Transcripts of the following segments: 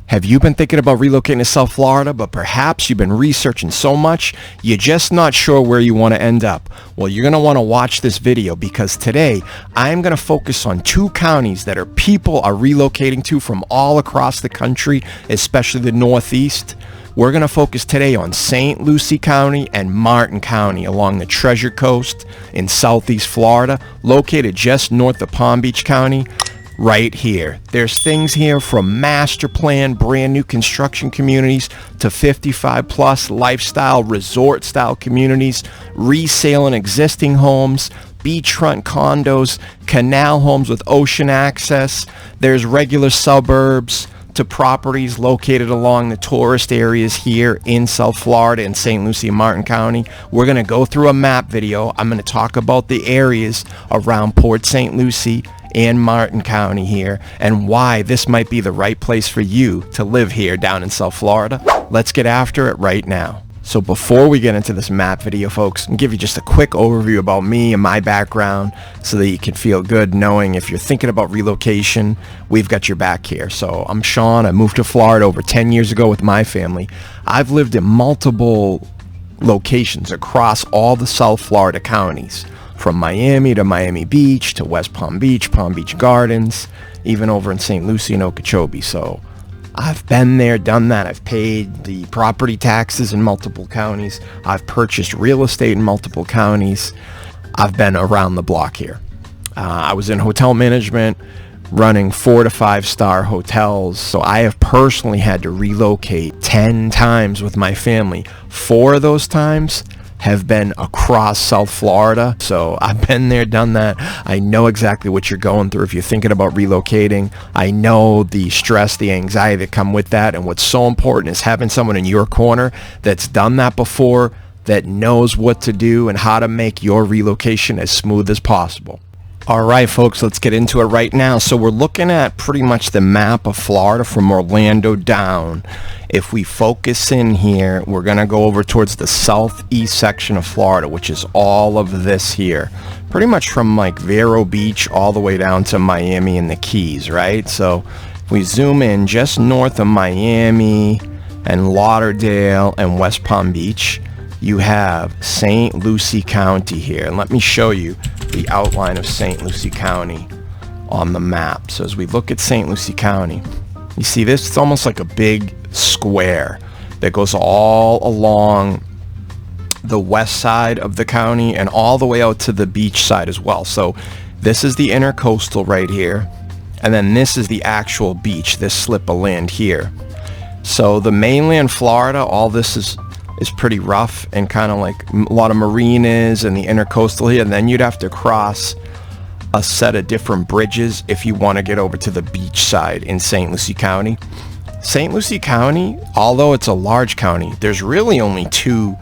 Have you been thinking about relocating to South Florida, but perhaps you've been researching so much, you're just not sure where you want to end up? Well, you're going to want to watch this video because today I'm going to focus on two counties that people are relocating to from all across the country, especially the Northeast. We're going to focus today on St. Lucie County and Martin County along the Treasure Coast in Southeast Florida, located just north of Palm Beach County. Right here. There's things here from master plan, brand new construction communities to 55 plus lifestyle resort style communities, reselling existing homes, beachfront condos, canal homes with ocean access. There's regular suburbs to properties located along the tourist areas here in South Florida in St. Lucie and Martin County. We're going to go through a map video. I'm going to talk about the areas around Port St. Lucie and Martin County here and why this might be the right place for you to live here down in South Florida. Let's get after it right now. So before we get into this map video, folks, I'll give you just a quick overview about me and my background so that you can feel good knowing if you're thinking about relocation, we've got your back here. So I'm Sean. I moved to Florida over 10 years ago with my family. I've lived in multiple locations across all the South Florida counties, from Miami to Miami Beach to West Palm Beach, Palm Beach Gardens, even over in St. Lucie and Okeechobee. So I've been there, done that. I've paid the property taxes in multiple counties. I've purchased real estate in multiple counties. I've been around the block here. I was in hotel management, running 4 to 5 star hotels. So I have personally had to relocate 10 times with my family. 4 of those times have been across South Florida. So I've been there, done that. I know exactly what you're going through if you're thinking about relocating. I know the stress, the anxiety that come with that. And what's so important is having someone in your corner that's done that before, that knows what to do and how to make your relocation as smooth as possible. All right, folks, let's get into it right now. So we're looking at pretty much the map of Florida from Orlando down. If we focus in here, we're going to go over towards the southeast section of Florida, which is all of this here. Pretty much from like Vero Beach all the way down to Miami and the Keys, right? So if we zoom in just north of Miami and Lauderdale and West Palm Beach, you have St. Lucie County here. And let me show you the outline of St. Lucie County on the map. So as we look at St. Lucie County, you see this? It's almost like a big square that goes all along the west side of the county and all the way out to the beach side as well. So this is the intercoastal right here, and then this is the actual beach, this slip of land here. So the mainland Florida, all this is pretty rough and kind of like a lot of marinas and the intercoastal here, and then you'd have to cross a set of different bridges if you want to get over to the beach side in St. Lucie County. St. Lucie County, although it's a large county, there's really only 2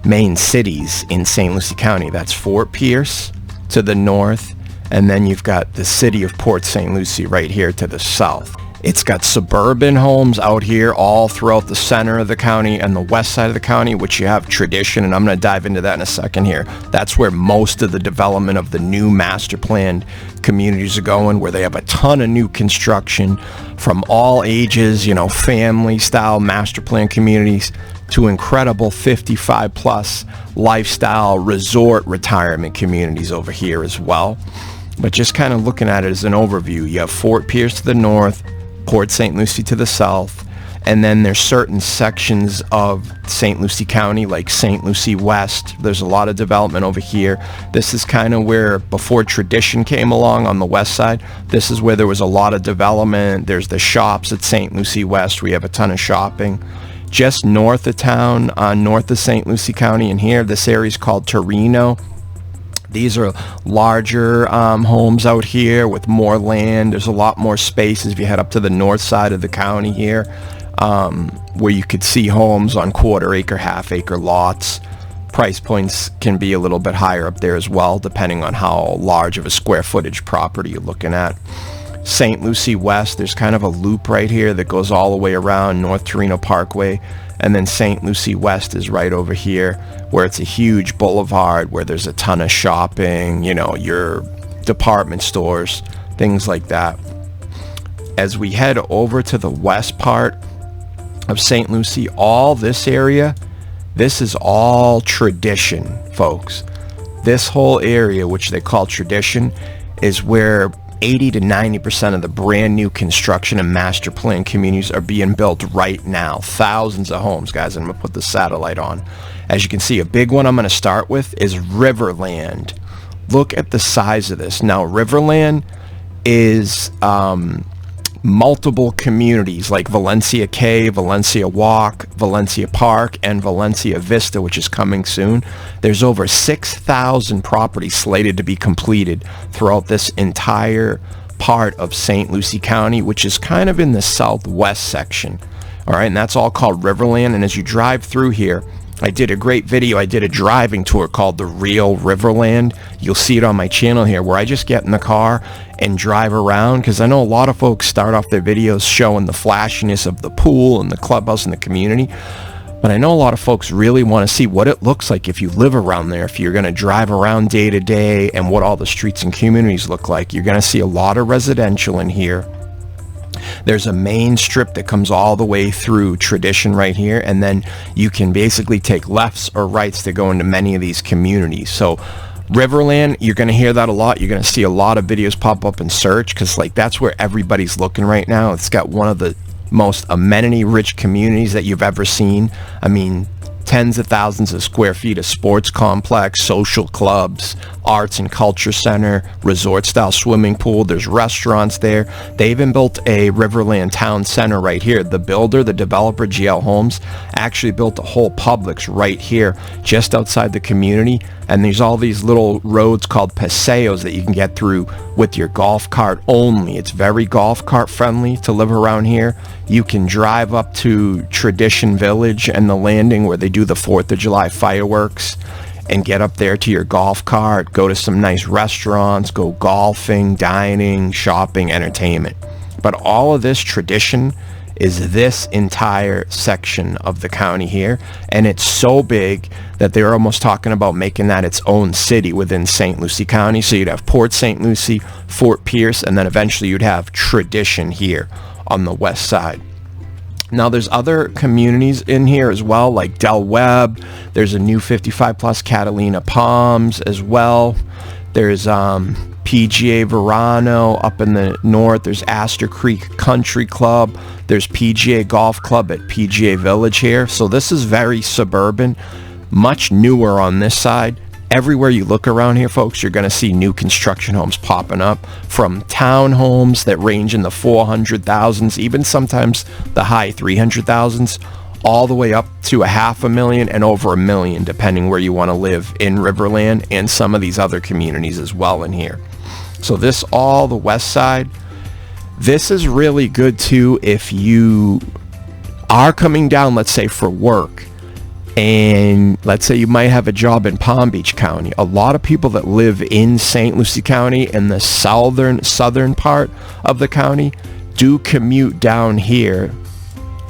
main cities in St. Lucie County. That's Fort Pierce to the north, and then you've got the city of Port St. Lucie right here to the south. It's got suburban homes out here all throughout the center of the county and the west side of the county, which you have tradition, and I'm going to dive into that in a second here. That's where most of the development of the new master planned communities are going, where they have a ton of new construction from all ages, you know, family style master plan communities to incredible 55 plus lifestyle resort retirement communities over here as well. But just kind of looking at it as an overview, you have Fort Pierce to the north, Port St. Lucie to the south, and then there's certain sections of St. Lucie County like St. Lucie West. There's a lot of development over here. This is kind of where, before tradition came along on the west side, this is where there was a lot of development. There's the shops at St. Lucie West. We have a ton of shopping. Just north of town, north of St. Lucie County, and here, this area is called Torino. These are larger homes out here with more land. There's a lot more spaces if you head up to the north side of the county here, where you could see homes on quarter-acre, half-acre lots. Price points can be a little bit higher up there as well, depending on how large of a square footage property you're looking at. St. Lucie West, there's kind of a loop right here that goes all the way around North Torino Parkway, and then St. Lucie West is right over here, where it's a huge boulevard where there's a ton of shopping, you know, your department stores, things like that. As we head over to the west part of St. Lucie, all this area, this is all tradition, folks. This whole area, which they call tradition, is where 80 to 90% of the brand new construction and master plan communities are being built right now. Thousands of homes, guys. And I'm going to put the satellite on. As you can see, a big one I'm going to start with is Riverland. Look at the size of this. Now, Riverland is multiple communities like Valencia Cay, Valencia Walk, Valencia Park, and Valencia Vista, which is coming soon. There's over 6,000 properties slated to be completed throughout this entire part of St. Lucie County, which is kind of in the southwest section. All right, and that's all called Riverland. And as you drive through here, I did a great video. I did a driving tour called The Real Riverland. You'll see it on my channel here, where I just get in the car and drive around, because I know a lot of folks start off their videos showing the flashiness of the pool and the clubhouse and the community. But I know a lot of folks really want to see what it looks like if you live around there, if you're going to drive around day to day, and what all the streets and communities look like. You're going to see a lot of residential in here. There's a main strip that comes all the way through Tradition right here, and then you can basically take lefts or rights to go into many of these communities. So Riverland, you're going to hear that a lot. You're going to see a lot of videos pop up in search, because like that's where everybody's looking right now. It's got one of the most amenity rich communities that you've ever seen. I mean, tens of thousands of square feet of sports complex, social clubs, arts and culture center, resort style swimming pool. There's restaurants there. They even built a Riverland town center right here. The builder, the developer, GL Homes, actually built a whole Publix right here just outside the community. And there's all these little roads called paseos that you can get through with your golf cart only. It's very golf cart friendly to live around here. You can drive up to Tradition Village and the landing where they do the 4th of July fireworks, and get up there to your golf cart, go to some nice restaurants, go golfing, dining, shopping, entertainment. But all of this tradition is this entire section of the county here, and it's so big that they're almost talking about making that its own city within St. Lucie County. So you'd have Port St. Lucie, Fort Pierce, and then eventually you'd have Tradition here on the west side. Now there's other communities in here as well, like Del Webb. There's a new 55 plus Catalina Palms as well. There's PGA Verano up in the north. There's Astor Creek Country Club. There's PGA Golf Club at PGA Village here. So this is very suburban, much newer on this side. Everywhere you look around here, folks, you're going to see new construction homes popping up, from townhomes that range in the 400,000s, even sometimes the high 300,000s, all the way up to $500,000 and over $1 million, depending where you want to live in Riverland and some of these other communities as well in here. So this, all the west side, this is really good too if you are coming down, let's say for work, and let's say you might have a job in Palm Beach County. A lot of people that live in St. Lucie County in the southern part of the county do commute down here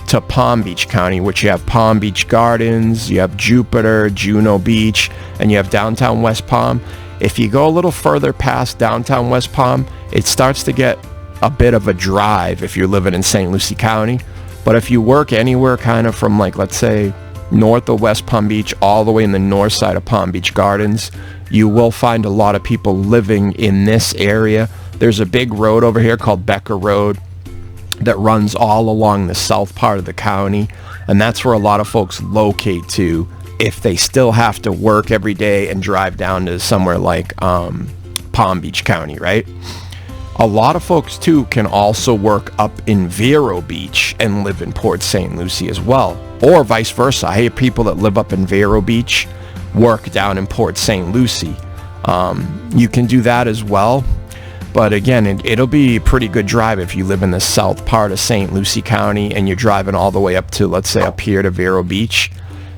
to Palm Beach County, which you have Palm Beach Gardens, you have Jupiter, Juno Beach, and you have downtown West Palm. If you go a little further past downtown West Palm, it starts to get a bit of a drive if you're living in St. Lucie County. But if you work anywhere kind of from, like, let's say north of West Palm Beach all the way in the north side of Palm Beach Gardens, you will find a lot of people living in this area. There's a big road over here called Becker Road that runs all along the south part of the county, and that's where a lot of folks locate to if they still have to work every day and drive down to somewhere like Palm Beach County, right? A lot of folks too can also work up in Vero Beach and live in Port St. Lucie as well, or vice versa. I hear people that live up in Vero Beach work down in Port St. Lucie. You can do that as well, but again, it'll be a pretty good drive if you live in the south part of St. Lucie County and you're driving all the way up to, let's say, up here to Vero Beach.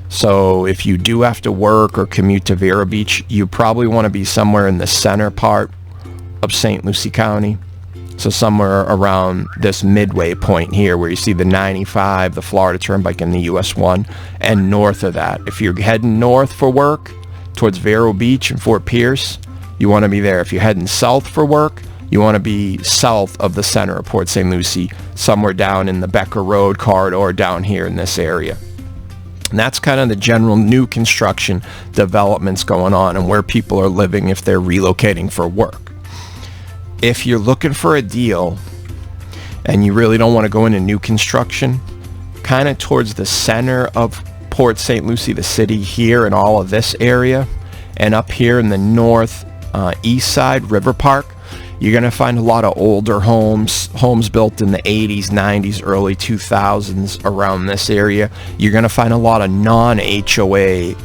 So if you do have to work or commute to Vero Beach, you probably want to be somewhere in the center part of St. Lucie County. So somewhere around this midway point here where you see the 95, the Florida Turnpike, and the US 1, and north of that. If you're heading north for work towards Vero Beach and Fort Pierce, you want to be there. If you're heading south for work You want to be south of the center of Port St. Lucie, somewhere down in the Becker Road corridor down here in this area. And that's kind of the general new construction developments going on and where people are living if they're relocating for work. If you're looking for a deal and you really don't want to go into new construction, kind of towards the center of Port St. Lucie, the city here and all of this area, and up here in the north east side, River Park, you're going to find a lot of older homes built in the 80s, 90s, early 2000s around this area. You're going to find a lot of non-HOA,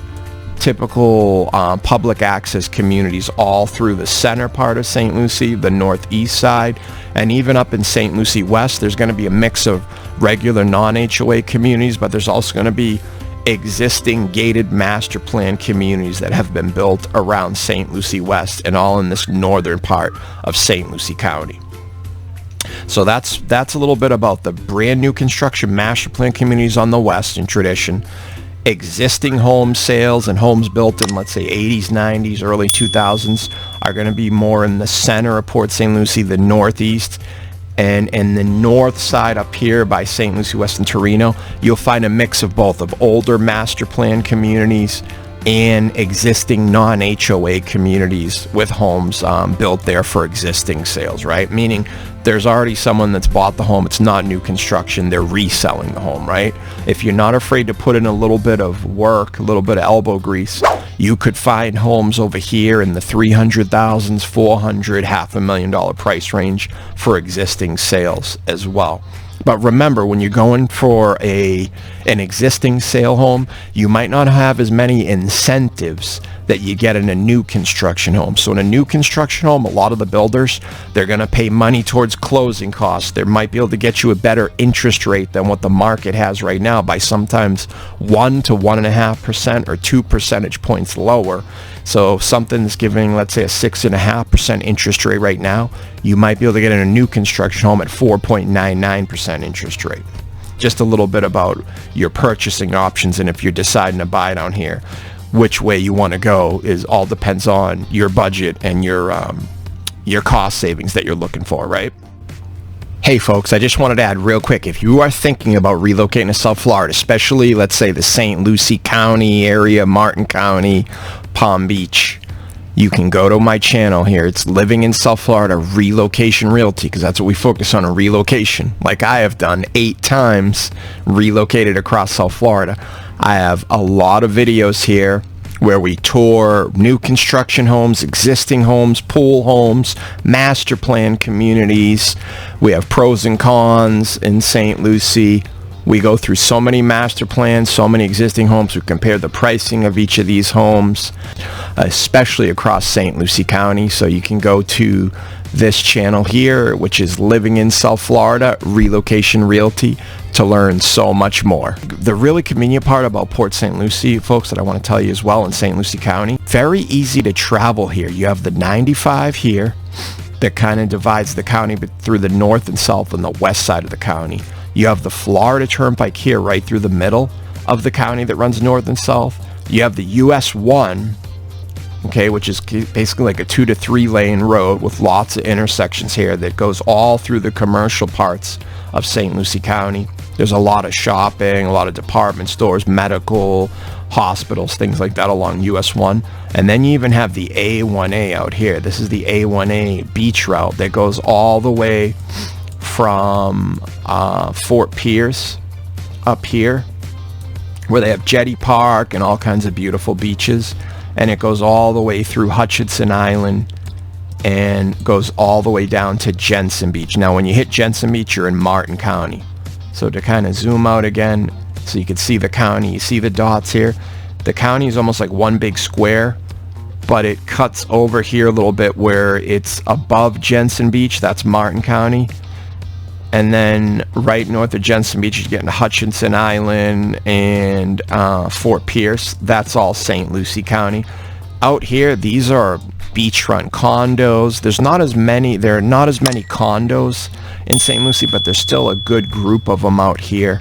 typical public access communities all through the center part of St. Lucie, the northeast side, and even up in St. Lucie West. There's going to be a mix of regular non-HOA communities, but there's also going to be existing gated master plan communities that have been built around St. Lucie West and all in this northern part of St. Lucie County. So that's a little bit about the brand new construction master plan communities on the west in tradition. Existing home sales and homes built in, let's say, 80s, 90s, early 2000s are going to be more in the center of Port St. Lucie, the northeast. And in the north side up here by St. Lucie West and Torino, you'll find a mix of both of older master plan communities and existing non-HOA communities with homes built there for existing sales, right? Meaning there's already someone that's bought the home. It's not new construction. They're reselling the home, right? If you're not afraid to put in a little bit of work, a little bit of elbow grease, you could find homes over here in the 300,000s, 400, $500,000 price range for existing sales as well. But remember, when you're going for an existing sale home, you might not have as many incentives that you get in a new construction home. So in a new construction home, a lot of the builders, they're going to pay money towards closing costs. They might be able to get you a better interest rate than what the market has right now by sometimes 1 to 1.5% or 2 percentage points lower. So if something's giving, let's say, a 6.5% interest rate right now, you might be able to get in a new construction home at 4.99% interest rate. Just a little bit about your purchasing options, and if you're deciding to buy down here, which way you want to go is all depends on your budget and your cost savings that you're looking for, right? Hey folks, I just wanted to add real quick, if you are thinking about relocating to South Florida, especially, let's say, the St. Lucie County area, Martin County, Palm Beach, you can go to my channel here. It's Living in South Florida Relocation Realty, because that's what we focus on, a relocation. Like I have done 8 times, relocated across South Florida. I have a lot of videos here where we tour new construction homes, existing homes, pool homes, master plan communities. We have pros and cons in St. Lucie. We go through so many master plans, so many existing homes. We compare the pricing of each of these homes, especially across St. Lucie County. So you can go to this channel here, which is Living in South Florida Relocation Realty, to learn so much more. The really convenient part about Port St. Lucie, folks, that I want to tell you as well in St. Lucie County, very easy to travel here. You have the 95 here that kind of divides the county through the north and south and the west side of the county. You have the Florida Turnpike here right through the middle of the county that runs north and south. You have the US 1, okay, which is basically like a 2 to 3 lane road with lots of intersections here that goes all through the commercial parts of St. Lucie County. There's a lot of shopping, a lot of department stores, medical, hospitals, things like that along US 1. And then you even have the A1A out here. This is the A1A beach route that goes all the way from Fort Pierce up here, where they have Jetty Park and all kinds of beautiful beaches. And it goes all the way through Hutchinson Island and goes all the way down to Jensen Beach. Now, when you hit Jensen Beach, you're in Martin County. So to kind of zoom out again, so you can see the county, you see the dots here. The county is almost like one big square, but it cuts over here a little bit where it's above Jensen Beach. That's Martin County. And then right north of Jensen Beach, you get into Hutchinson Island and Fort Pierce. That's all St. Lucie County. Out here, these are beachfront condos. There are not as many condos in St. Lucie, but there's still a good group of them out here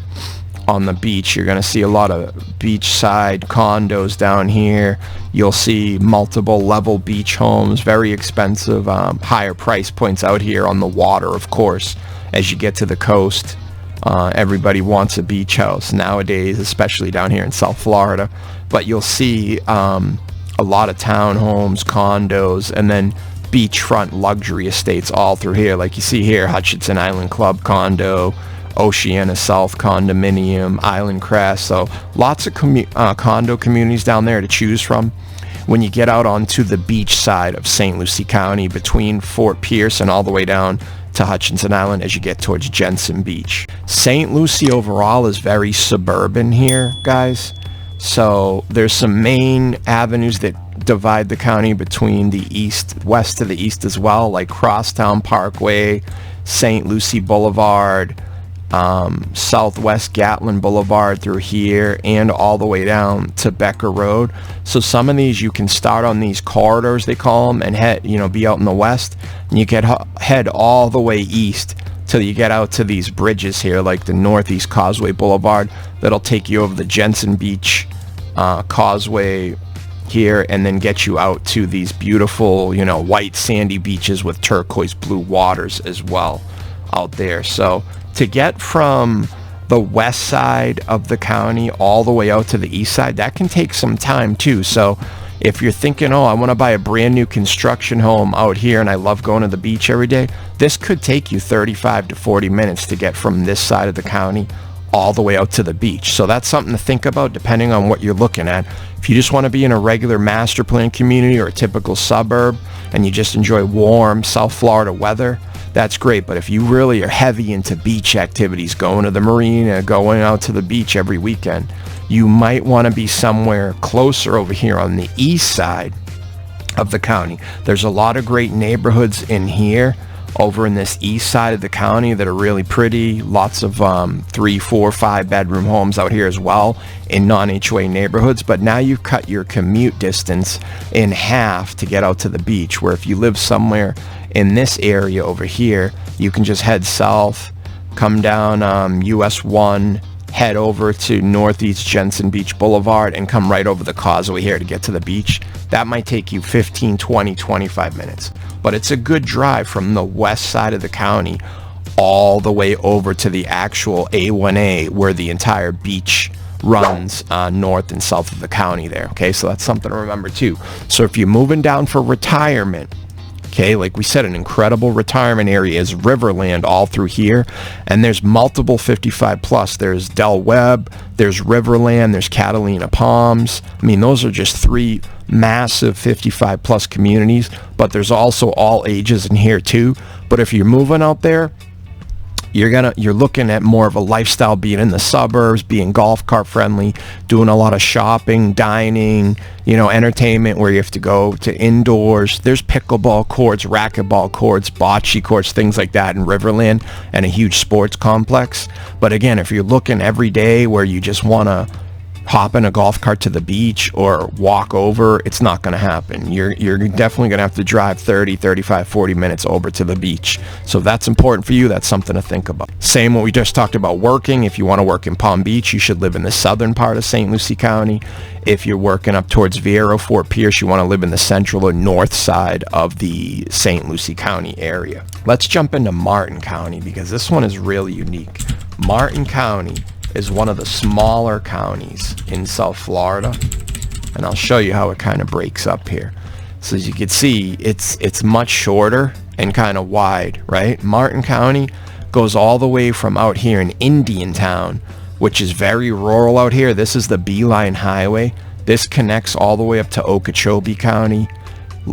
on the beach. You're going to see a lot of beachside condos down here. You'll see multiple level beach homes, very expensive, higher price points out here on the water, of course. As you get to the coast, everybody wants a beach house nowadays, especially down here in South Florida. But you'll see a lot of townhomes, condos, and then beachfront luxury estates all through here. Like you see here, Hutchinson Island Club condo, Oceana South condominium, Island Crest. So lots of condo communities down there to choose from. When you get out onto the beach side of St. Lucie County, between Fort Pierce and all the way down to Hutchinson Island as you get towards Jensen Beach. St. Lucie overall is very suburban here, guys. So there's some main avenues that divide the county between the west to the east as well, like Crosstown Parkway, St. Lucie Boulevard, Southwest Gatlin Boulevard through here, and all the way down to Becker Road. So some of these you can start on these corridors, they call them, and head, be out in the west, and you can head all the way east till you get out to these bridges here, like the Northeast Causeway Boulevard, that'll take you over the Jensen Beach Causeway here, and then get you out to these beautiful, white sandy beaches with turquoise blue waters as well out there. So to get from the west side of the county all the way out to the east side, that can take some time too. So if you're thinking, oh, I want to buy a brand new construction home out here and I love going to the beach every day, this could take you 35 to 40 minutes to get from this side of the county all the way out to the beach. So that's something to think about depending on what you're looking at. If you just want to be in a regular master plan community or a typical suburb and you just enjoy warm South Florida weather, that's great. But if you really are heavy into beach activities, going to the marina, going out to the beach every weekend, you might want to be somewhere closer over here on the east side of the county. There's a lot of great neighborhoods in here over in this east side of the county that are really pretty. Lots of 3, 4, 5 bedroom homes out here as well in non-HOA neighborhoods. But now you've cut your commute distance in half to get out to the beach, where if you live somewhere in this area over here, you can just head south, come down US 1, head over to Northeast Jensen Beach Boulevard, and come right over the causeway here to get to the beach. That might take you 15, 20, 25 minutes. But it's a good drive from the west side of the county all the way over to the actual A1A, where the entire beach runs north and south of the county there. Okay, so that's something to remember too. So if you're moving down for retirement, okay, like we said, an incredible retirement area is Riverland all through here, and there's multiple 55 plus. There's Del Webb, there's Riverland, there's Catalina Palms. I mean, those are just 3 massive 55 plus communities, but there's also all ages in here too. But if you're moving out there, you're looking at more of a lifestyle, being in the suburbs, being golf cart friendly, doing a lot of shopping, dining, entertainment, where you have to go to indoors. There's pickleball courts, racquetball courts, bocce courts, things like that in Riverland, and a huge sports complex. But again, if you're looking every day where you just want to hop in a golf cart to the beach or walk over, it's not going to happen. You're definitely going to have to drive 30, 35, 40 minutes over to the beach. So if that's important for you, that's something to think about. Same what we just talked about working. If you want to work in Palm Beach, you should live in the southern part of St. Lucie County. If you're working up towards Vieiro, Fort Pierce, you want to live in the central or north side of the St. Lucie County area. Let's jump into Martin County, because this one is really unique. Martin County is one of the smaller counties in South Florida, and I'll show you how it kind of breaks up here. So as you can see, it's much shorter and kind of wide, right? Martin County goes all the way from out here in Indiantown, which is very rural out here. This is the Beeline Highway. This connects all the way up to Okeechobee County,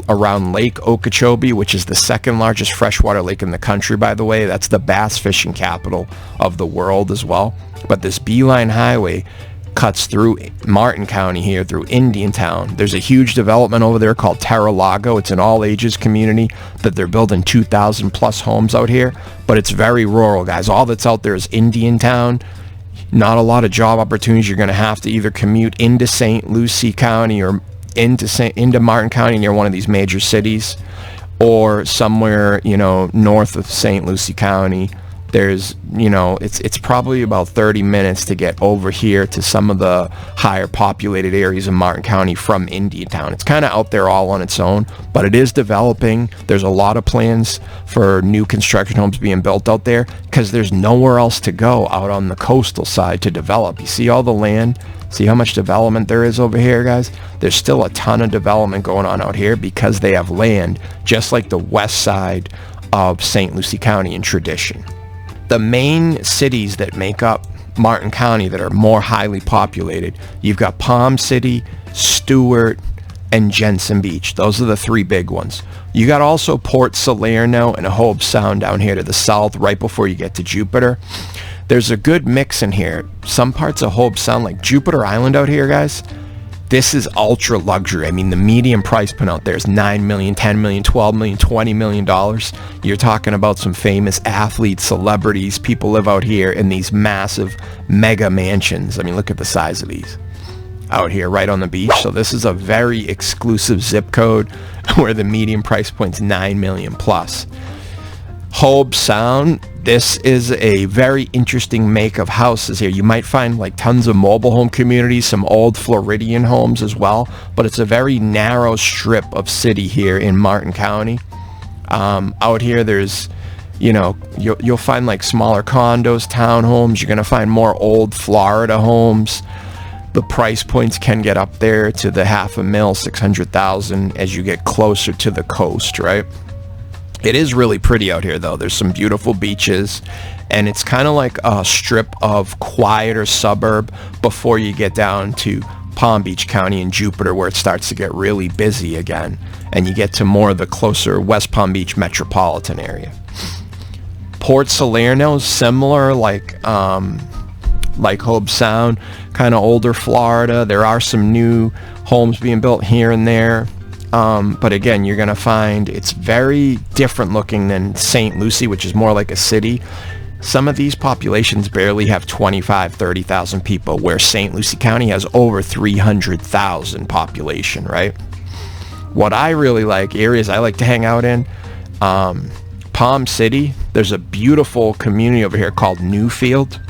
around Lake Okeechobee, which is the second largest freshwater lake in the country, by the way. That's the bass fishing capital of the world as well. But this Beeline Highway cuts through Martin County here, through Indiantown. There's a huge development over there called Terra Lago. It's an all-ages community that they're building 2,000 plus homes out here, but it's very rural, guys. All that's out there is Indiantown. Not a lot of job opportunities. You're going to have to either commute into St. Lucie County or into Martin County near one of these major cities, or somewhere north of St. Lucie County There's, you know, it's probably about 30 minutes to get over here to some of the higher populated areas in Martin County from Indiantown. It's kind of out there all on its own, but it is developing. There's a lot of plans for new construction homes being built out there because there's nowhere else to go out on the coastal side to develop. You see all the land? See how much development there is over here, guys? There's still a ton of development going on out here because they have land just like the west side of St. Lucie County in tradition. The main cities that make up Martin County that are more highly populated, you've got Palm City, Stuart, and Jensen Beach. Those are the three big ones. You got also Port Salerno and Hobe Sound down here to the south right before you get to Jupiter. There's a good mix in here. Some parts of Hobe Sound, like Jupiter Island out here, guys, this is ultra luxury. I mean, the median price point out there is $9 million, $10 million, $12 million, $20 million. You're talking about some famous athletes, celebrities. People live out here in these massive mega mansions. I mean, look at the size of these out here right on the beach. So this is a very exclusive zip code where the median price point's $9 million plus. Hobe Sound, this is a very interesting make of houses here. You might find like tons of mobile home communities, some old Floridian homes as well, but it's a very narrow strip of city here in Martin County. Out here there's, you know, you'll find like smaller condos, townhomes. You're gonna find more old Florida homes. The price points can get up there to the $500,000, $600,000 as you get closer to the coast, right? It is really pretty out here though. There's some beautiful beaches and it's kind of like a strip of quieter suburb before you get down to Palm Beach County and Jupiter where it starts to get really busy again and you get to more of the closer West Palm Beach metropolitan area. Port Salerno is similar, like Hobe Sound, kind of older Florida. There are some new homes being built here and there. But again, you're going to find it's very different looking than St. Lucie, which is more like a city. Some of these populations barely have 25, 30,000 people, where St. Lucie County has over 300,000 population, right? What I really like, areas I like to hang out in, Palm City, there's a beautiful community over here called Newfield.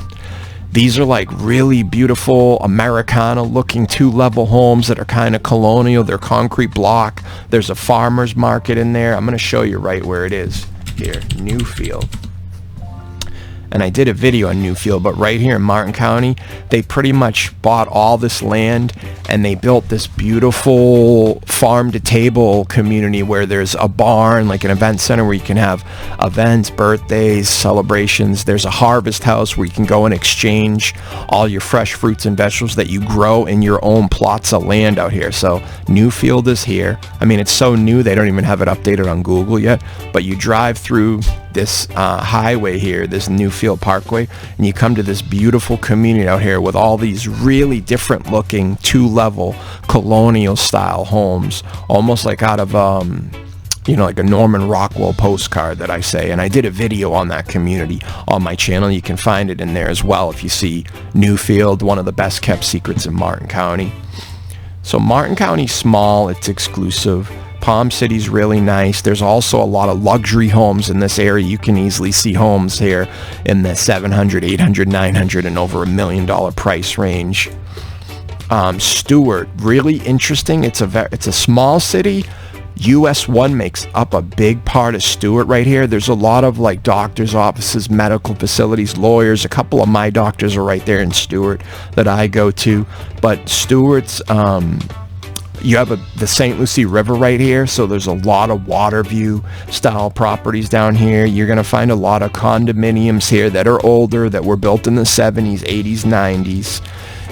These are like really beautiful Americana looking 2-level homes that are kind of colonial. They're concrete block. There's a farmer's market in there. I'm going to show you right where it is here, Newfield. And I did a video on Newfield, but right here in Martin County, they pretty much bought all this land and they built this beautiful farm-to-table community where there's a barn, like an event center where you can have events, birthdays, celebrations. There's a harvest house where you can go and exchange all your fresh fruits and vegetables that you grow in your own plots of land out here. So Newfield is here. I mean, it's so new, they don't even have it updated on Google yet, but you drive through this highway here, this Newfield Parkway, and you come to this beautiful community out here with all these really different looking 2-level colonial style homes, almost like out of you know, like a Norman Rockwell postcard that I say. And I did a video on that community on my channel. You can find it in there as well if you see Newfield, one of the best kept secrets in Martin County. So Martin County's small, it's exclusive. Palm City's really nice. There's also a lot of luxury homes in this area. You can easily see homes here in the $700, $800, $900 and over $1 million price range. Stuart, really interesting. It's a small city. US 1 makes up a big part of Stuart right here. There's a lot of like doctors' offices, medical facilities, lawyers. A couple of my doctors are right there in Stuart that I go to. But Stuart's you have the St. Lucie River right here, so there's a lot of water view style properties down here. You're going to find a lot of condominiums here that are older, that were built in the 70s, 80s, 90s.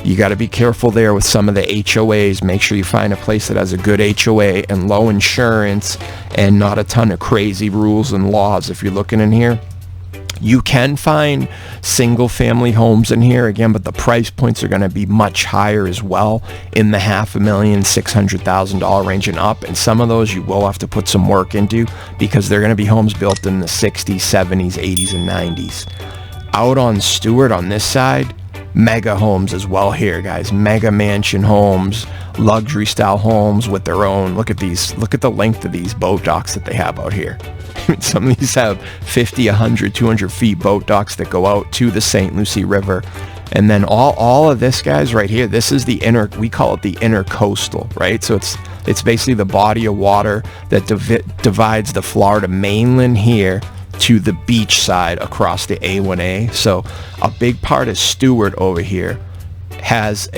You got to be careful there with some of the HOAs. Make sure you find a place that has a good HOA and low insurance and not a ton of crazy rules and laws if you're looking in here. You can find single family homes in here again, but the price points are going to be much higher as well, in the $500,000, $600,000 range and up. And some of those you will have to put some work into because they're going to be homes built in the 60s, 70s, 80s, and 90s. Out on Stuart on this side, mega homes as well here, guys. Mega mansion homes, luxury style homes with their own. Look at these. Look at the length of these boat docks that they have out here. Some of these have 50, 100, 200 feet boat docks that go out to the St. Lucie River. And then all of this, guys, right here, this is the inner, we call it the intercoastal, right? So it's basically the body of water that divides the Florida mainland here to the beach side across the A1A. So a big part of Stuart over here has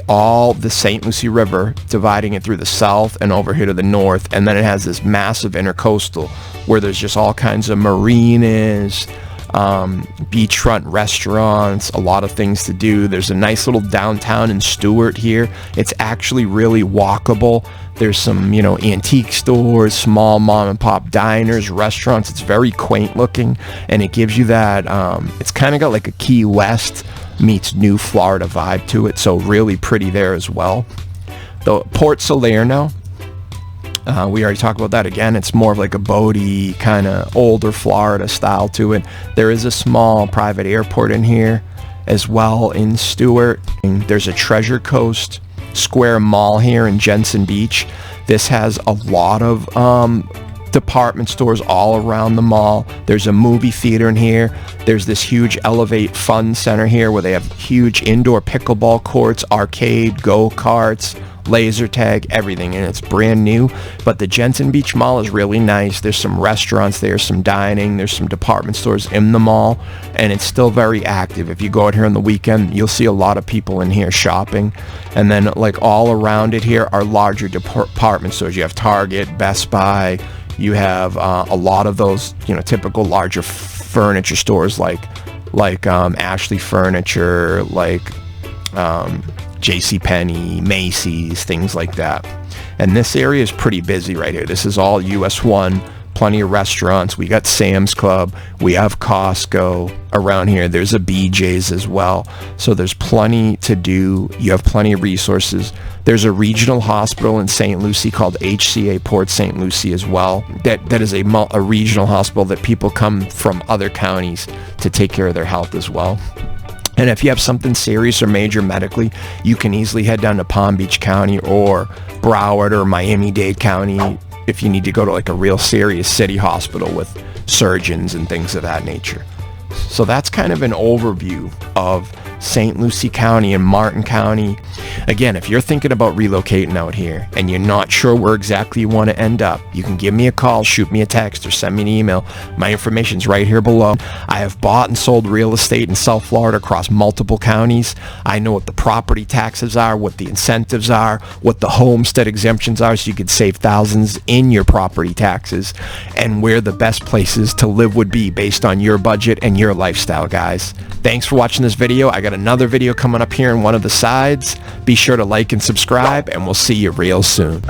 all the St. Lucie River dividing it through the south and over here to the north, and then it has this massive intercoastal where there's just all kinds of marinas, beachfront restaurants, a lot of things to do. There's a nice little downtown in Stuart here. It's actually really walkable. There's some, antique stores, small mom and pop diners, restaurants. It's very quaint looking, and it gives you that, it's kind of got like a Key West meets New Florida vibe to it, so really pretty there as well. The Port Salerno, we already talked about that again. It's more of like a boaty, kind of older Florida style to it. There is a small private airport in here as well in Stuart. And there's a Treasure Coast Square Mall here in Jensen Beach. This has a lot of department stores all around the mall. There's a movie theater in here. There's this huge Elevate Fun Center here where they have huge indoor pickleball courts, arcade, go-karts, laser tag, everything, and it's brand new. But the Jensen Beach Mall is really nice. There's some restaurants there, some dining, there's some department stores in the mall, and it's still very active. If you go out here on the weekend, you'll see a lot of people in here shopping. And then like all around it here are larger department stores. You have Target, Best Buy. You have a lot of those, typical larger furniture stores like Ashley Furniture, like JCPenney, Macy's, things like that. And this area is pretty busy right here. This is all US 1, plenty of restaurants. We got Sam's Club, we have Costco around here. There's a BJ's as well. So there's plenty to do. You have plenty of resources. There's a regional hospital in St. Lucie called HCA Port St. Lucie as well. That is a regional hospital that people come from other counties to take care of their health as well. And if you have something serious or major medically, you can easily head down to Palm Beach County or Broward or Miami-Dade County if you need to go to like a real serious city hospital with surgeons and things of that nature. So that's kind of an overview of St. Lucie County and Martin County. Again, if you're thinking about relocating out here and you're not sure where exactly you want to end up, you can give me a call, shoot me a text, or send me an email. My information's right here below. I have bought and sold real estate in South Florida across multiple counties. I know what the property taxes are, what the incentives are, what the homestead exemptions are, so you could save thousands in your property taxes, and where the best places to live would be based on your budget and your lifestyle, guys. Thanks for watching this video. I got another video coming up here in one of the sides. Be sure to like and subscribe, and we'll see you real soon.